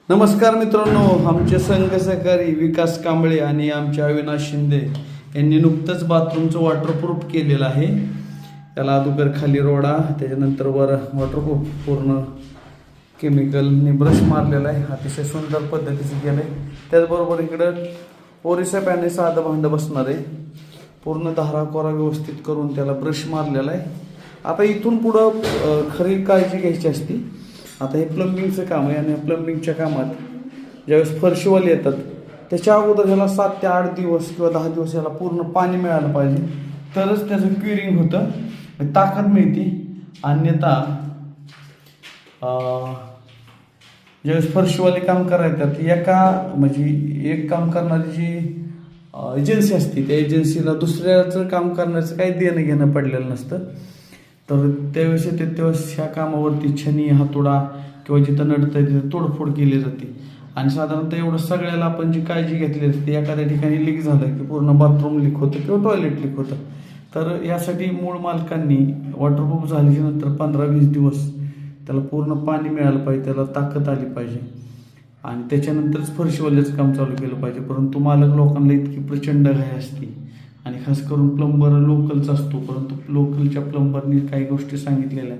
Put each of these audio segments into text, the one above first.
नमस्कार मित्रांनो, आमचे संघ सहकारी विकास कांबळे आणि आमचे अविनाश शिंदे यांनी नुकतंच बाथरूमचं वॉटरप्रूफ केलेलं आहे. त्याला अगोदर खाली रोडा, त्याच्यानंतर वर वॉटरप्रूफ पूर्ण केमिकलने ब्रश मारलेला आहे. अतिशय सुंदर पद्धतीचं केलं आहे. त्याचबरोबर इकडं ओरिसा पॅने साधं भांडं बसणार आहे. पूर्ण धारा कोरा व्यवस्थित करून त्याला ब्रश मारलेला आहे. आता इथून पुढं खरी काळजी घ्यायची असती. आता हे प्लंबिंगचं काम आहे आणि या प्लंबिंगच्या कामात ज्यावेळेस फरशीवाले येतात त्याच्या अगोदर ह्याला 7 ते 8 दिवस किंवा 10 दिवस ह्याला पूर्ण पाणी मिळालं पाहिजे, तरच त्याचं क्युरिंग होतं, ताकद मिळते. अन्यथा ज्यावेळेस फरशीवाले काम करायतात एक काम करणारी जी एजन्सी असते त्या एजन्सीला दुसऱ्याचं काम करण्याचं काही देणं घेणं पडलेलं नसतं. तर त्यावेळेस येते त्यावेळेस ह्या कामावरती छनी, हातोडा किंवा जिथं नडतं तिथं तोडफोड केली जाते. आणि साधारणतः एवढं सगळ्याला आपण जी काळजी घेतली असते, एखाद्या ठिकाणी लीक झालं की पूर्ण बाथरूम लीक होतं किंवा टॉयलेट लीक होतं. तर यासाठी मूळ मालकांनी वॉटरप्रूफ झाल्याच्या नंतर 15-20 दिवस त्याला पूर्ण पाणी मिळालं पाहिजे, त्याला ताकद आली पाहिजे आणि त्याच्यानंतरच फरशीवाल्याचं काम चालू केलं पाहिजे. परंतु मालक लोकांना इतकी प्रचंड घाई असते आणि खास करून प्लंबर लोकलचा असतो, परंतु लोकलच्या प्लंबरनी काही गोष्टी सांगितलेल्या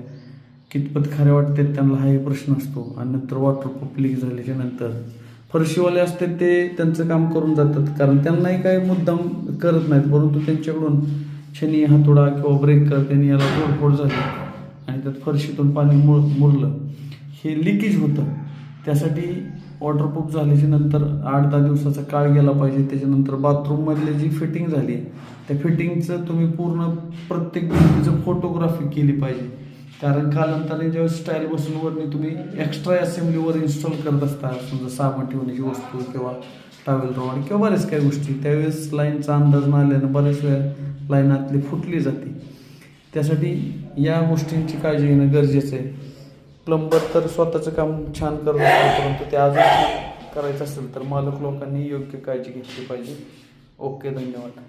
कितपत खऱ्या वाटतात त्यांना हाही प्रश्न असतो. आणि नंतर वॉटरप्रूफ लीक झाल्याच्या नंतर फरशीवाले असतात ते त्यांचं काम करून जातात, कारण त्यांनाही काही मुद्दाम करत नाहीत, परंतु त्यांच्याकडून छनी, हातोडा किंवा ब्रेकर त्यांनी याला तोडफोड झाली आणि त्यात फरशीतून पाणी मुरलं, हे लिकेज होतं. त्यासाठी वॉटरप्रूफ झाल्याच्या नंतर 8-10 दिवसाचा काळ गेला पाहिजे. त्याच्यानंतर बाथरूममधली जी फिटिंग झाली त्या फिटिंगचं तुम्ही पूर्ण प्रत्येक भिंतीचं फोटोग्राफी केली पाहिजे, कारण कालांतराने ज्यावेळेस स्टाईल बसूनवरनी तुम्ही एक्स्ट्रा असेंब्लीवर इन्स्टॉल करत असता, समजा साबण ठेवण्याची वस्तू किंवा टॉवेल रॉड किंवा बऱ्याच काही गोष्टी, त्यावेळेस लाईनचा अंदाज न आल्यानं बऱ्याच वेळा लाईन आतली फुटली जाते. त्यासाठी या गोष्टींची काळजी घेणं गरजेचं आहे. प्लंबर तर स्वतःचं काम छान करत असतो, परंतु ते अजून छान करायचं असेल तर मालक लोकांनी योग्य काळजी घेतली पाहिजे. ओके, धन्यवाद.